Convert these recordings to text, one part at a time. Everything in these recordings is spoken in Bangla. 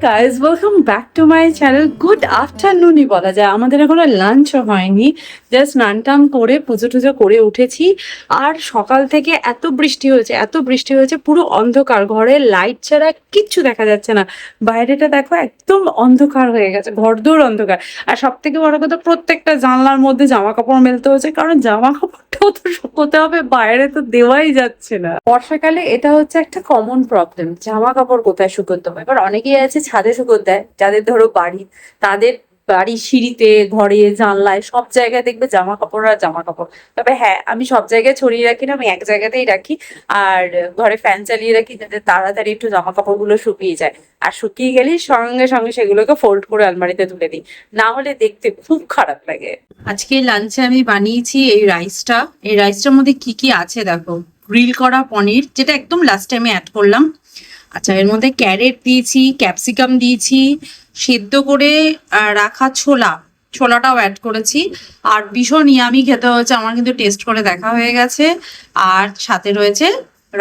Guys welcome back to my channel. Good আফটারনুনই বলা যায়, আমাদের এখনো লাঞ্চও হয়নি, জাস্ট স্নান টান করে পুজো টুজো করে উঠেছি। আর সকাল থেকে এত বৃষ্টি হয়েছে, এত বৃষ্টি হয়েছে, পুরো অন্ধকার, ঘরে লাইট ছাড়া কিচ্ছু দেখা যাচ্ছে না। বাইরেটা দেখো একদম অন্ধকার হয়ে গেছে, ঘরদোর অন্ধকার। আর সব থেকে বড় কথা, প্রত্যেকটা জানলার মধ্যে জামা কাপড় মেলতে হচ্ছে, কারণ জামা কাপড়টাও তো শুকোতে হবে, বাইরে তো দেওয়াই যাচ্ছে না। বর্ষাকালে এটা হচ্ছে একটা কমন প্রবলেম, জামা কাপড় কোথায় শুকোতে হবে। এবার অনেকেই আছে ছাদে শুকোতে দেয়, যাদের ধরো বাড়ি, তাদের বাড়ির সিঁড়িতে, ঘরে, জানলায়, সব জায়গায় দেখবে জামা কাপড় আর জামা কাপড়। তবে হ্যাঁ, আমি সব জায়গায় ছড়িয়ে রাখি না, আমি এক জায়গাতেই রাখি। আর ঘরে ফ্যান চালিয়ে রাখি, যাতে তাড়াতাড়ি একটু জামা কাপড় গুলো শুকিয়ে যায়। আর শুকিয়ে গেলেই সঙ্গে সঙ্গে সেগুলোকে ফোল্ড করে আলমারিতে তুলে দিই, না হলে দেখতে খুব খারাপ লাগে। আজকে লাঞ্চে আমি বানিয়েছি এই রাইসটা। এই রাইসটার মধ্যে কি কি আছে দেখো। গ্রিল করা পনির, যেটা একদম লাস্ট টাইমে অ্যাড করলাম। আচ্ছা, এর মধ্যে ক্যারেট দিয়েছি, ক্যাপসিকাম দিয়েছি, সেদ্ধ করে রাখা ছোলাটাও অ্যাড করেছি। আর ভীষণ ইয়ামি খেতে হয়েছে, আমার কিন্তু টেস্ট করে দেখা হয়ে গেছে। আর সাথে রয়েছে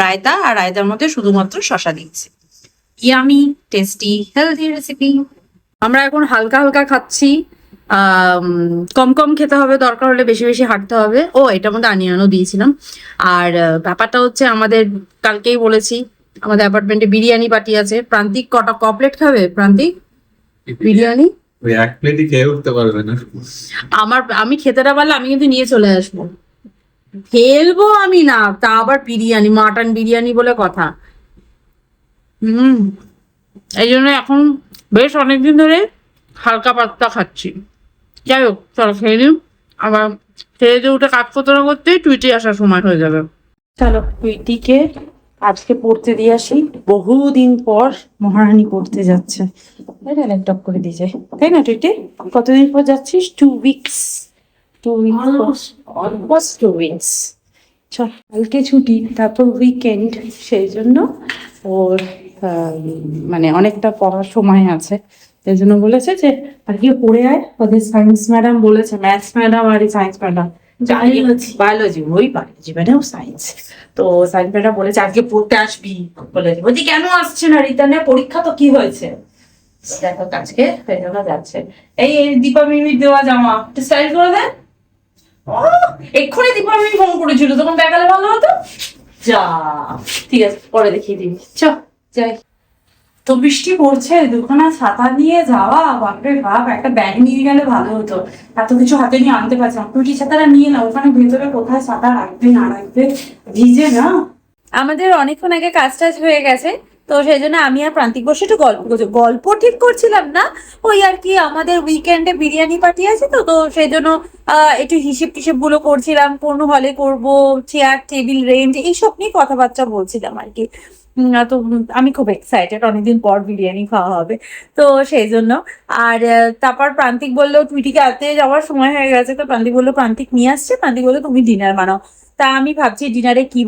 রায়তা, আর রায়তার মধ্যে শুধুমাত্র শসা দিয়েছি। Yummy, tasty, healthy recipe. আমরা এখন হালকা হালকা খাচ্ছি, কম কম খেতে হবে, দরকার হলে বেশি বেশি হাঁটতে হবে। ও, এটার মধ্যে আনিয়ানও দিয়েছিলাম। আর ব্যাপারটা হচ্ছে, আমাদের কালকেই বলেছি, আমাদের অ্যাপার্টমেন্টে বিরিয়ানি পার্টি আছে। প্রান্তিক প্লেট খাবে? প্রান্তিক বিরিয়ানি ওই এক প্লেটই খেয়ে উঠতে পারবে না। আমি খেতে না পারলে আমি কিন্তু নিয়ে চলে আসবো, ফেলবো আমি না। তা আবার বিরিয়ানি, মাটন বিরিয়ানি বলে কথা। এই জন্য এখন বেশ অনেকদিন ধরে হালকা পাতলা খাচ্ছি। যাই হোক, চলো খেয়ে নিও। আবার খেয়ে দিয়ে উঠে কাজ করতে না করতেই টুইটি আসার সময় হয়ে যাবে। চলো টুইটিকে আজকে পড়তে দিয়ে আসি। বহুদিন পর মহারানী পড়তে যাচ্ছে, তাই না? ল্যাপটপ করে দিয়ে যায়, তাই না টুইটি? কতদিন পর যাচ্ছিস? 2 উইকস। 2 weeks, almost 2 weeks. চল, কালকে ছুটি, তারপর উইকেন্ড, সেই জন্য ওর মানে অনেকটা পড়ার সময় আছে। এই জন্য বলেছে যে আজকে পড়ে আয়। ওদের সায়েন্স ম্যাডাম বলেছে, ম্যাথস ম্যাডাম আর সায়েন্স ম্যাডাম, বায়োলজি, ওই বায়োলজি ম্যাডাম সায়েন্স। তো সায়েন্স ম্যাডাম বলেছে আজকে পড়তে আসবি। বলেছে, বলছি কেন আসছে না? রিটার্নের পরীক্ষা তো কি হয়েছে? দেখো আজকে সেই জন্য যাচ্ছে। এই দীপা মিমির দেওয়া জামা একটু স্টাইল করে দেন। এক্ষুনি দীপা মিমি ফোন করেছিল, তখন দেখালে ভালো হতো। যা, ঠিক আছে, পরে দেখিয়ে দিবি। চ যাই। তো বৃষ্টি পড়ছে, দুখানা ছাতা নিয়ে যাওয়া, বাপরে বাপ, একটা ব্যাগ নিয়ে গেলে ভালো হতো। এত কিছু হাতে নিয়ে আনতে পারছিলাম। টুটি ছাতাটা নিয়ে না, ওখানে ভেতরে কোথায় ছাতা রাখবে না রাখবে, ভিজে না। আমাদের অনেকক্ষণ আগে কাজ টাজ হয়ে গেছে, তো সেই জন্য আমি আর প্রান্তিক বসে একটু গল্প ঠিক করছিলাম না, ওই আর কি। আমাদের উইকেন্ডে বিরিয়ানি পার্টি আছে, তো তো সেই জন্য একটু হিসেব টিসেব গুলো করছিলাম, কোন হলে করবো, চেয়ার টেবিল রেন্ট, এইসব নিয়ে কথাবার্তা বলছিলাম আর কি। তো আমি খুব এক্সাইটেড, অনেকদিন পর বিরিয়ানি খাওয়া হবে, তো সেই জন্য। আর তারপর প্রান্তিক বললো টুইটিকে আনতে যাওয়ার সময় হয়ে গেছে, তো প্রান্তিক বললো প্রান্তিক নিয়ে আসছে, প্রান্তিক বললো তুমি ডিনার বানাও। তা আমি ভাবছি ডিনারে কি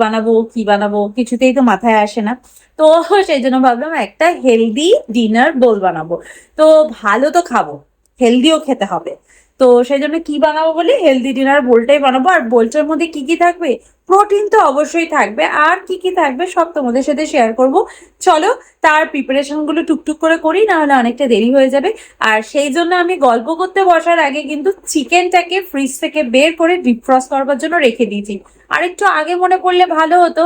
বানাবো, কিছুতেই তো মাথায় আসে না। তো সেই জন্য ভাবলাম একটা হেলদি ডিনার বোল বানাবো। তো ভালো তো খাবো, হেলদিও খেতে হবে। তো সেই জন্য কি বানাবো বলি হেলদি ডিনার বোলটাই বানাবো। আর বোলটার মধ্যে কি কি থাকবে, প্রোটিন তো অবশ্যই থাকবে, আর কি কি থাকবে সব তোমাদের সাথে শেয়ার করব। চলো তার প্রিপারেশন গুলো টুকটুক করে করি, না হলে অনেকটা দেরি হয়ে যাবে। আর সেই জন্য আমি গল্প করতে বসার আগে কিন্তু চিকেনটাকে ফ্রিজ থেকে বের করে ডিফ্রস্ট করবার জন্য রেখে দিয়েছি। আর একটু আগে মনে পড়লে ভালো হতো,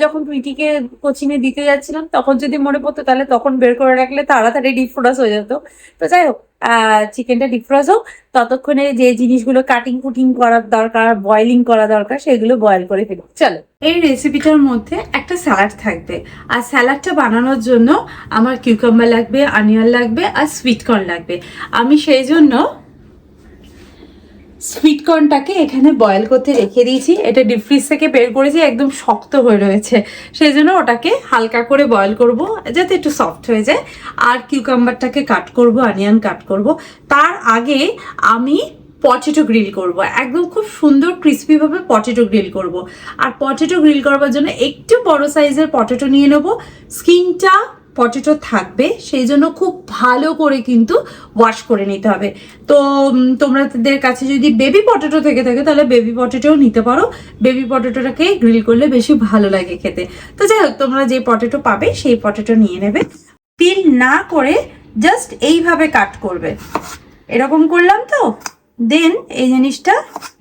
যখন টুইটিকে কোচিংয়ে দিতে যাচ্ছিলাম তখন যদি মনে পড়তো তাহলে তখন বের করে রাখলে তাড়াতাড়ি ডিফ্রস্ট হয়ে যেত। তো যাই হোক, চিকেনটা ডিফ্রস্ট হোক, ততক্ষণে যে জিনিসগুলো কাটিং কুটিং করার দরকার, বয়েলিং করা দরকার, সেগুলো বয়েল করে ফেলি। চলো, এই রেসিপিটার মধ্যে একটা স্যালাড থাকবে, আর স্যালাডটা বানানোর জন্য আমার কিউকাম্বার লাগবে, অনিয়ন লাগবে, আর সুইট কর্ন লাগবে। আমি সেই জন্য সুইট কর্নটাকে এখানে বয়েল করতে রেখে দিয়েছি। এটা ডিপ ফ্রিজ থেকে বের করেছি, একদম শক্ত হয়ে রয়েছে, সেই জন্য ওটাকে হালকা করে বয়েল করব যাতে একটু সফট হয়ে যায়। আর কিউকাম্বারটাকে কাট করব, অনিয়ন কাট করব। তার আগে আমি পটেটো গ্রিল করব, একদম খুব সুন্দর ক্রিস্পিভাবে পটেটো গ্রিল করব। আর পটেটো গ্রিল করবার জন্য একটু বড় সাইজের পটেটো নিয়ে নেব। স্কিনটা পটেটো থাকবে, সেই জন্য খুব ভালো করে কিন্তু ওয়াশ করে নিতে হবে। তো তোমাদের কাছে যদি বেবি পটেটো থেকে থাকে তাহলে বেবি পটেটোও নিতে পারো। বেবি পটেটোটাকে গ্রিল করলে বেশি ভালো লাগে খেতে। তো যাই হোক, তোমরা যে পটেটো পাবে সেই পটেটো নিয়ে নেবে। পিল না করে জাস্ট এইভাবে কাট করবে, এরকম করলাম। তো দেন এই জিনিসটা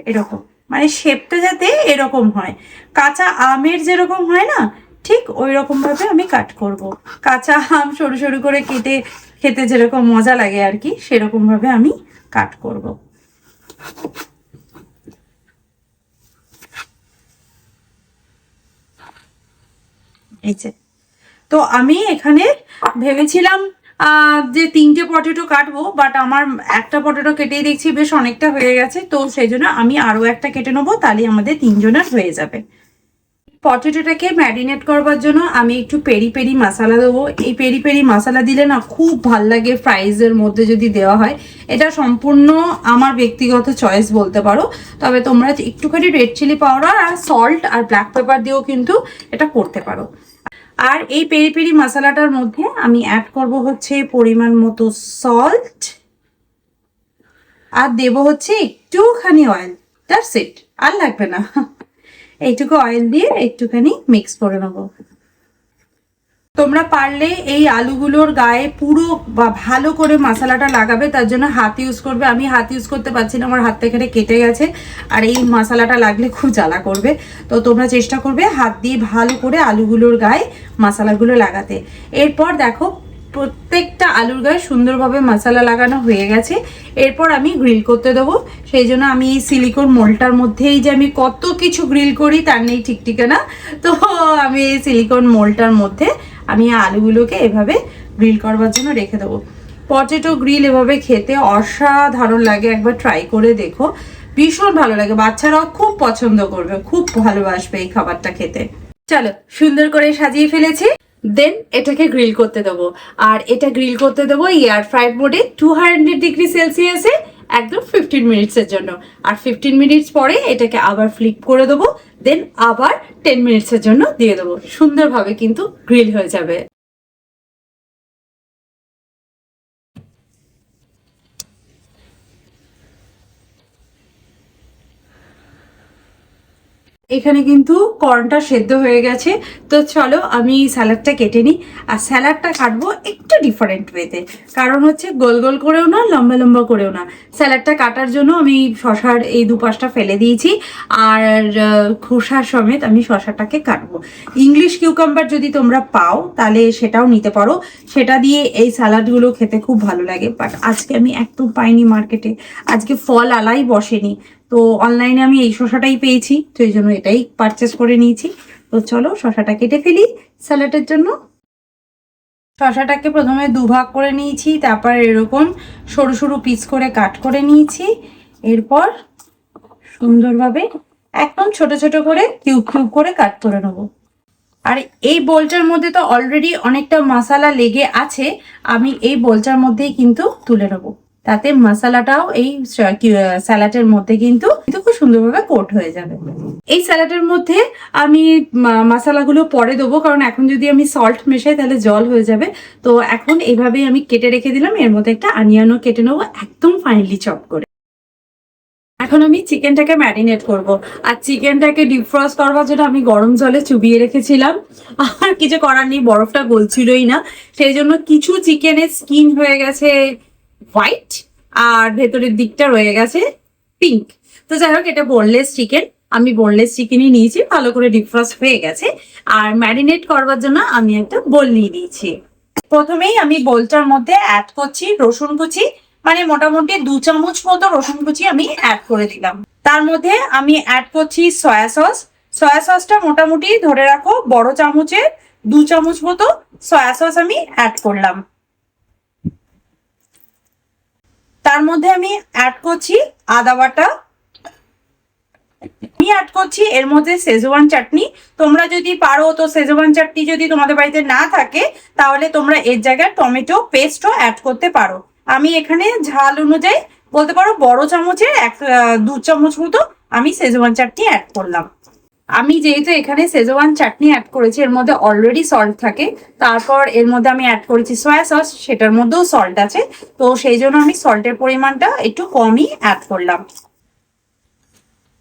এরকম, মানে শেপটা যাতে এরকম হয়, কাঁচা আমের যেরকম হয় না, ঠিক ওই রকম ভাবে আমি কাট করব। কাঁচা আম সরু সরু করে কেটে খেতে যেরকম মজা লাগে আর কি, সেরকম ভাবে আমি কাট করব। এই যে, তো আমি এখানে ভেবেছিলাম যে 3টে পটেটো কাটবো, বাট আমার একটা পটেটো কেটেই দেখছি বেশ অনেকটা হয়ে গেছে। তো সেই জন্য আমি আরো একটা কেটে নেবো, তাহলে আমাদের 3জনের হয়ে যাবে। পটেটোটাকে ম্যারিনেট করবার জন্য আমি একটু পেরি পেরি মশলা দেবো। এই পেরি পেরি মশলা দিলে না খুব ভাল লাগে ফ্রাইজের মধ্যে যদি দেওয়া হয়। এটা সম্পূর্ণ আমার ব্যক্তিগত চয়েস বলতে পারো, তবে তোমরা একটুখানি রেড চিলি পাউডার আর সল্ট আর ব্ল্যাক পেপার দিয়েও কিন্তু এটা করতে পারো। আর এই পেরি পেরি মশলাটার মধ্যে আমি অ্যাড করব হচ্ছে পরিমাণ মতো সল্ট, আর দেব হচ্ছে একটুখানি অয়েল। দ্যাটস ইট, আর লাগবে না। এইটুকু অয়েল দিয়ে একটুখানি মিক্স করে নেবো। তোমরা পারলে এই আলুগুলোর গায়ে পুরো বা ভালো করে মশলাটা লাগাবে, তার জন্য হাত ইউজ করবে। আমি হাত ইউজ করতে পারছি না, আমার হাত থেকে কেটে গেছে, আর এই মশলাটা লাগলে খুব জ্বালা করবে। তো তোমরা চেষ্টা করবে হাত দিয়ে ভালো করে আলুগুলোর গায়ে মশলাগুলো লাগাতে। এরপর দেখো প্রত্যেকটা আলুর গায়ে সুন্দরভাবে মশলা লাগানো হয়ে গেছে। এরপর আমি গ্রিল করতে দেবো। সেই জন্য আমি এই সিলিকন মোল্ডটার মধ্যেই যে আমি কত কিছু গ্রিল করি তার নেই ঠিক ঠিকানা। তো আমি এই সিলিকন মোল্ডটার মধ্যে আমি আলুগুলোকে এভাবে গ্রিল করবার জন্য রেখে দেবো। পটেটো গ্রিল এভাবে খেতে অসাধারণ লাগে, একবার ট্রাই করে দেখো, ভীষণ ভালো লাগে। বাচ্চারাও খুব পছন্দ করবে, খুব ভালোবাসবে এই খাবারটা খেতে। চলো, সুন্দর করে সাজিয়ে ফেলেছি। দেন এটাকে গ্রিল করতে দেবো, আর এটা গ্রিল করতে দেবো এয়ার ফ্রাইড মোডে 200 ডিগ্রি সেলসিয়াসে একদম 15 মিনিটসের জন্য। আর 15 মিনিটস পরে এটাকে আবার ফ্লিপ করে দেবো, দেন আবার 10 মিনিটসের জন্য দিয়ে দেবো। সুন্দরভাবে কিন্তু গ্রিল হয়ে যাবে। এখানে কিন্তু কর্নটা সেদ্ধ হয়ে গেছে। তো চলো আমি স্যালাডটা কেটে নিই। আর স্যালাডটা কাটবো একটু ডিফারেন্ট ওয়েতে, কারণ হচ্ছে গোল গোল করেও না, লম্বা লম্বা করেও না। স্যালাডটা কাটার জন্য আমি শশার এই দুপাশটা ফেলে দিয়েছি, আর খোসা সমেত আমি শশাটাকে কাটবো। ইংলিশ কিউকাম্বার যদি তোমরা পাও তাহলে সেটাও নিতে পারো, সেটা দিয়ে এই স্যালাডগুলো খেতে খুব ভালো লাগে। বাট আজকে আমি একদম পাইনি মার্কেটে, আজকে ফল আলাই বসেনি। তো অনলাইনে আমি এই শসাটাই পেয়েছি, তো এই জন্য এটাই পারচেস করে নিয়েছি। তো চলো শসাটা কেটে ফেলি স্যালাডের জন্য। শসাটাকে প্রথমে দুভাগ করে নিয়েছি, তারপর এরকম সরু সরু পিস করে কাট করে নিয়েছি। এরপর সুন্দরভাবে একদম ছোট ছোট করে কিউব কিউব করে কাট করে নেবো। আর এই বোলটার মধ্যে তো অলরেডি অনেকটা মশলা লেগে আছে, আমি এই বোলটার মধ্যেই কিন্তু তুলে নেবো, তাতে মশলাটাও এই স্যালাডের মধ্যে কিন্তু খুব সুন্দরভাবে কোট হয়ে যাবে। এই স্যালাডের মধ্যে আমি মশলাগুলো পরে দেবো, কারণ এখন যদি আমি সল্ট মেশাই তাহলে জল হয়ে যাবে। তো এখন এইভাবেই আমি কেটে রেখে দিলাম। এর মধ্যে একটা অনিয়নও কেটে নেবো একদম ফাইনলি চপ করে। এখন আমি চিকেনটাকে ম্যারিনেট করব। আর চিকেনটাকে ডিফ্রস্ট করবার জন্য আমি গরম জলে চুবিয়ে রেখেছিলাম। আর কিছু করার নেই, বরফটা গলছিলই না, সেই জন্য কিছু চিকেনের স্কিন হয়ে গেছে হোয়াইট আর ভেতরের দিকটা রয়ে গেছে পিঙ্ক। তো যাই হোক, এটা বোনলেস চিকেন, আমি বোনলেস চিকেনই নিয়েছি, ভালো করে ডিফ্রস্ট হয়ে গেছে। আর ম্যারিনেট করবার জন্য আমি একটা বোল নিয়ে নিয়েছি। প্রথমেই আমি বোলটার মধ্যে অ্যাড করছি রসুন কুচি, মানে মোটামুটি 2 চামচ মতো রসুন কুচি আমি অ্যাড করে দিলাম। তার মধ্যে আমি অ্যাড করছি সয়া সস। সয়া সসটা মোটামুটি ধরে রাখো বড় চামচের 2 চামচ মতো সয়া সস আমি অ্যাড করলাম। তার মধ্যে আমি অ্যাড করছি আদা বাটা, আমি অ্যাড করছি এর মধ্যে শেজওয়ান চাটনি। তোমরা যদি পারো তো শেজওয়ান চাটনি যদি তোমাদের বাড়িতে না থাকে তাহলে তোমরা এর জায়গায় টমেটো পেস্টও অ্যাড করতে পারো। আমি এখানে ঝাল অনুযায়ী বলতে পারো বড় চামচের 2 চামচ মতো আমি শেজওয়ান চাটনি অ্যাড করলাম। আমি যেহেতু এখানে শেজওয়ান চাটনি অ্যাড করেছি, এর মধ্যে অলরেডি সল্ট থাকে, তারপর এর মধ্যে আমি অ্যাড করেছি সয়া সস, সেটার মধ্যেও সল্ট আছে, তো সেই জন্য আমি সল্টের পরিমাণটা একটু কমই অ্যাড করলাম।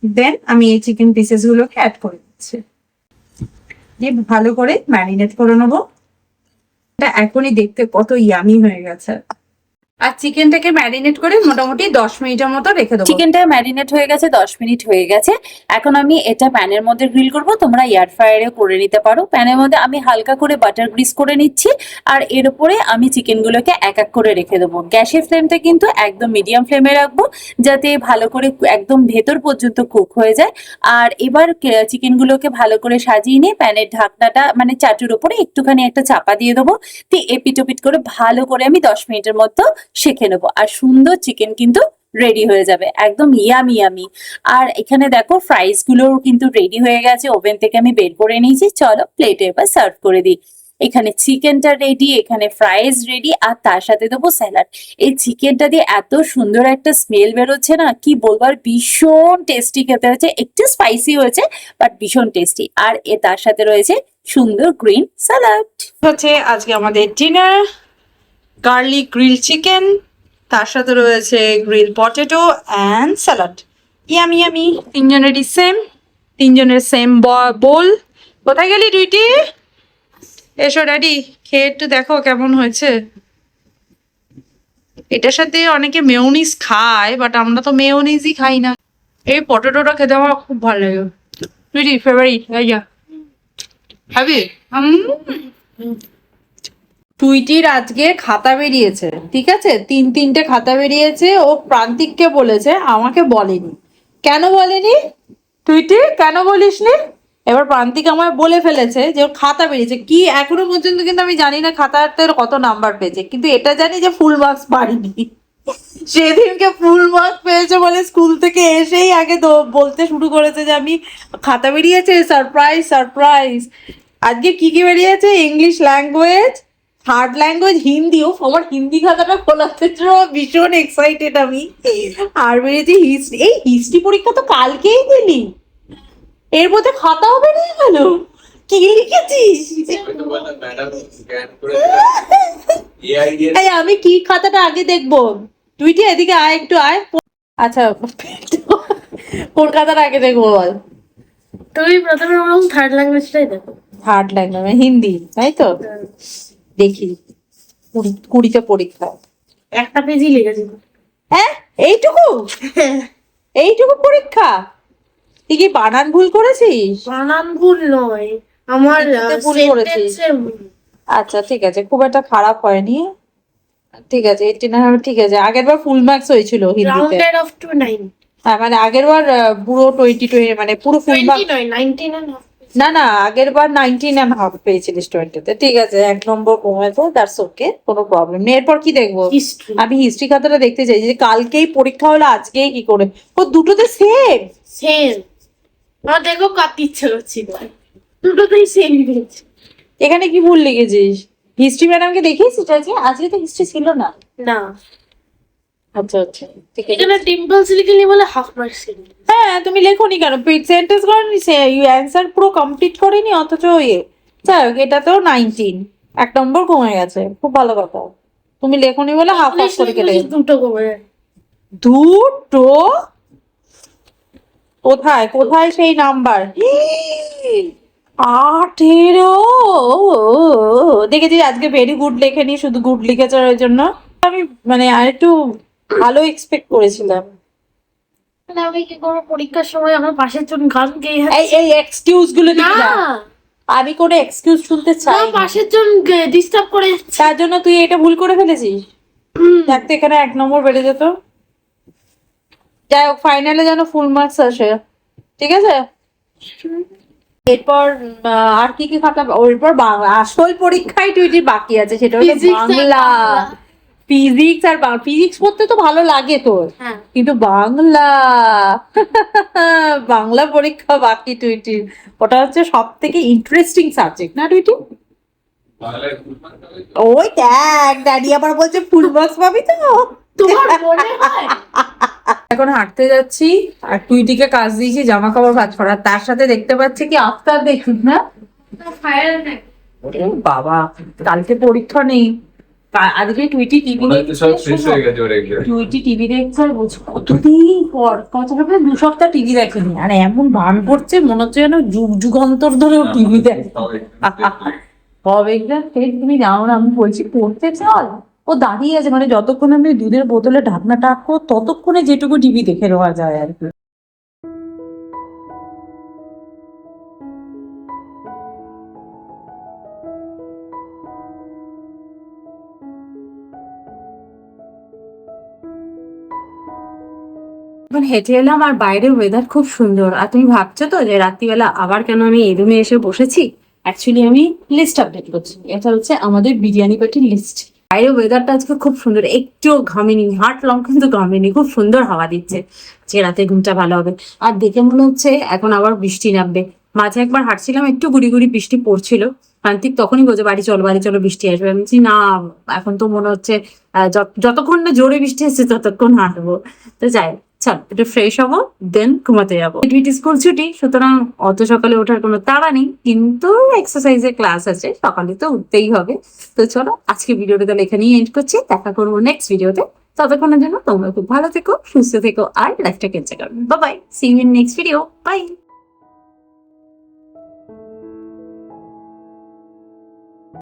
দেন আমি এই চিকেন পিসেস গুলোকে অ্যাড করে দিচ্ছি, দিয়ে ভালো করে ম্যারিনেট করে নেবো। এটা এখনই দেখতে কত ইয়ামি হয়ে গেছে। আর চিকেনটাকে ম্যারিনেট করে মোটামুটি 10 মিনিটের মতো রেখে দেবো। চিকেনটা ম্যারিনেট হয়ে গেছে, 10 মিনিট হয়ে গেছে। এখন আমি এটা প্যানের মধ্যে গ্রিল করব, তোমরা এয়ার ফ্রায়ারে করে নিতে পারো। প্যানের মধ্যে আমি হালকা করে বাটার গ্রিস করে নিচ্ছি, আর এর উপরে আমি চিকেনগুলোকে এক এক করে রেখে দেবো। গ্যাসের ফ্লেমটা কিন্তু একদম মিডিয়াম ফ্লেমে রাখবো, যাতে ভালো করে একদম ভেতর পর্যন্ত কুক হয়ে যায়। আর এবার চিকেনগুলোকে ভালো করে সাজিয়ে নিয়ে প্যানের ঢাকনাটা মানে চাটুর উপরে একটুখানি একটা চাপা দিয়ে দেবো, দিয়ে এপিট ওপিট করে ভালো করে আমি 10 মিনিটের মতো শেখে নেবো। আর সুন্দর চিকেন কিন্তু রেডি হয়ে যাবে, একদম ইয়ামি ইয়ামি। আর এখানে দেখো ফ্রাইস গুলোও কিন্তু রেডি হয়ে গেছে, ওভেন থেকে আমি বের করে নিয়েছি। চলো প্লেটে এবার সার্ভ করে দিই। এখানে চিকেনটা রেডি, এখানে ফ্রাইস রেডি, আর তার সাথে দেবো স্যালাড। এই চিকেনটা দিয়ে এত সুন্দর একটা স্মেল বেরোচ্ছে না, কি বলবো, আর ভীষণ টেস্টি খেতে হয়েছে। একটু স্পাইসি হয়েছে বাট ভীষণ টেস্টি। আর তার সাথে রয়েছে সুন্দর গ্রিন স্যালাড। হচ্ছে আজকে আমাদের ডিনার, গার্লিক গ্রিল চিকেন, তার সাথে রয়েছে grill potato and salad. Yummy yummy. তিনজনের সেম বোল। কোথায় গেলি দুইটি? এসো ড্যাডি, খেয়ে একটু দেখো কেমন হয়েছে। এটার সাথে অনেকে মেয়োনিজ খায়, বাট আমরা তো মেয়োনিজই খাই না। এই পটেটোটা খেতে আমার খুব ভালো লাগে। দুইটি ফেভারিট, এই যা খাবি? টুইটির আজকে খাতা বেরিয়েছে, ঠিক আছে, 3টে খাতা বেরিয়েছে। ও প্রান্তিককে বলেছে, আমাকে বলেনি। কেন বলেনি টুইটি, কেন বলিসনি? এবার প্রান্তিক আমায় বলে ফেলেছে যে ওর খাতা বেরিয়েছে। কি এখনো পর্যন্ত কিন্তু আমি জানি না খাতাতে কত নাম্বার পেয়েছে, কিন্তু এটা জানি যে ফুল মার্কস পাইনি। সেদিনকে ফুল মার্কস পেয়েছে বলে স্কুল থেকে এসেই আগে বলতে শুরু করেছে যে আমি খাতা বেরিয়েছে, সারপ্রাইজ সারপ্রাইজ। আজকে কি কি বেরিয়েছে? English language, third language Hindi. ও আমার হিন্দি খাতাটা খোলাতে ভীষণ এক্সাইটেড আমি। আর বেরিয়েছে হিস্ট্রি। এই হিস্ট্রি পরীক্ষা তো কালকেই দিলি, এর মধ্যে খাতাও বেরিয়ে গেল। কি লিখেছিস? এই আমি কি খাতাটা আগে দেখবো। তুইটি এদিকে আয়, একটু আয়। আচ্ছা, কোন খাতাটা আগে দেখবো বল? তুমি প্রথমে থার্ড ল্যাঙ্গুয়েজটাই দেখো। থার্ড ল্যাঙ্গুয়েজ হিন্দি, তাই তো? দেখি 20টা পরীক্ষা, একটা পেজই লিখেছি। হ্যাঁ এইটুকু? এইটুকু পরীক্ষা? তুই কি বানান ভুল করেছিস? বানান ভুল নয়, আমার লিখতে ভুল করেছিস। সেন্টেন্সের ভুল। আচ্ছা ঠিক আছে, খুব একটা খারাপ হয়নি। ঠিক আছে, 89, ঠিক আছে। আগের বার ফুল মার্কস হয়েছিল হিন্দিতে। Rounded off to 9। হ্যাঁ মানে আগের বার পুরো 20 মানে পুরো ফুল 20 মার্কস। নয়, 19.5। না না, আগের বার 19.5 পেয়েছিলিস 20-তে। ঠিক আছে, 1 নম্বর কমেছে, দ্যাটস ওকে, কোনো প্রবলেম নেই। এরপর কি দেখবো? হিস্ট্রি। আমি হিস্ট্রি খাতাটা দেখতে চাই, যে কালকেই পরীক্ষা হলো আজকেই কি করে। ও দুটোতে সেম। সেম। আমার দেখো কাটতে ইচ্ছে করছিল, দুটোতেই সেম দিয়েছে। এখানে কি ভুল লিখেছিস? হিস্ট্রি ম্যাডামকে দেখিয়েছিস আজকে? আজকে তো হিস্ট্রি ছিল না। না, আচ্ছা আচ্ছা ঠিক আছে। এখানে টিম্পলস লিখেলি বলে হাফ মার্কস ছিল। হ্যাঁ তুমি লেখোনি কেন? সেন্টেন্স করনি, অ্যান্সার পুরো কমপ্লিট করেনি, অথচ যাই হোক এটাতেও 19, 1 নম্বর কমে গেছে। খুব ভালো কথা, তুমি লেখোনি বলে হাফ হাফ করে কেটে গেছে। দুটো কমে যায়। দুটো? কোথায় কোথায় সেই নাম্বার? 18। দেখেছিস আজকে ভেরি গুড লেখেনি, শুধু গুড লিখেছে ওই জন্য। আমি মানে আর একটু ভালো এক্সপেক্ট করেছিলাম। মানে আমি কি করবো, পরীক্ষার সময় আমার পাশের জন গান গেয়ে এই এই এক্সকিউজ গুলো দিবি না, না আমি কোনো এক্সকিউজ শুনতে না, চাই না। পাশের জন ডিস্টার্ব করে যাচ্ছে। তার জন্য তুই এটা ভুল করে ফেলেছিস। দেখ তো এখানে 1 নম্বর বেড়ে যেত। যাই হোক, ফাইনালে যেন ফুল মার্কস আসে, ঠিক আছে? এরপর আর কি কি খাতা? এরপর বাংলা আসল পরীক্ষায় টুইটি বাকি আছে, সেটা হলো Physics আর বাংলা। বাংলা। ফিজিক্স আর ফিজিক্স পড়তে তো ভালো লাগে তোর, হ্যাঁ কিন্তু বাংলা বাংলা পরীক্ষা বাকি টুইটির। ওটা হচ্ছে সব থেকে ইন্টারেস্টিং সাবজেক্ট না টুইটি? ওই দেখ ড্যাডি আবার বলছে ফুল মার্কস পাবি তো। তোমার মনে হয়? এখন হাঁটতে যাচ্ছি আর টুইটিকে কাজ দিয়েছি জামা কাপড় ভাঁজ করার, তার সাথে দেখতে পাচ্ছি কি আফতার দেখিস না? ফায়ার নেই। এ বাবা, কালকে পরীক্ষা নেই। আজকে টুইটি টিভি সব শেষ হয়ে গেছে ওর exam। টুইটি টিভি দেখছে আর বলছে কতদিন পর, কত হবে 2 সপ্তাহ টিভি দেখেনি, আর এমন ভান করছে মনে হচ্ছে যেন যুগ যুগান্তর ধরে টিভি দেখে। হবে এক্সাম শেষ, তুমি জানো না, আমি বলছি পড়তে চল, ও দাঁড়িয়ে আছে, মানে যতক্ষণ আমি দুধের বোতলে ঢাকনাটা আটকো ততক্ষণে যেটুকু টিভি দেখে নেওয়া যায় আর কি। এখন হেঁটে এলাম আর বাইরের ওয়েদার খুব সুন্দর। আর তুমি ভাবছো তো যে রাত্রিবেলা আবার কেন আমি এই রুমে এসে বসেছি? অ্যাকচুয়ালি আমি লিস্ট আপডেট করছি। এটা হচ্ছে আমাদের বিরিয়ানি পার্টির লিস্ট। বাইরের ওয়েদারটা আজকে খুব সুন্দর, একটুও ঘামেনি, হাঁটলাম কিন্তু ঘামেনি, খুব সুন্দর হাওয়া দিচ্ছে, যে রাতে ঘুমটা ভালো হবে। আর দেখে মনে হচ্ছে এখন আবার বৃষ্টি নামবে। মাঝে একবার হাঁটছিলাম, একটু গুড়ি গুড়ি বৃষ্টি পড়ছিল, প্রান্তিক তখনই বলছে বাড়ি চলো বৃষ্টি আসবে। আমি বলছি না, এখন তো মনে হচ্ছে যতক্ষণ না জোরে বৃষ্টি আসছে ততক্ষণ হাঁটবো। তো যাই, চল একটু ফ্রেশ হবো, দেন ঘুমাতে যাবো। স্কুল ছুটি, সুতরাং অত সকালে ওঠার কোনো তাড়া নেই, কিন্তু এক্সারসাইজের ক্লাস আছে, সকালে তো উঠতেই হবে। তো চলো আজকে ভিডিওটা তাহলে এখানেই এন্ড করছি, দেখা করবো নেক্সট ভিডিওতে। ততক্ষণের জন্য তোমরা খুব ভালো থেকো, সুস্থ থেকো আর লাইফটাকে এনজয় করো। Bye bye, see you in next video, by.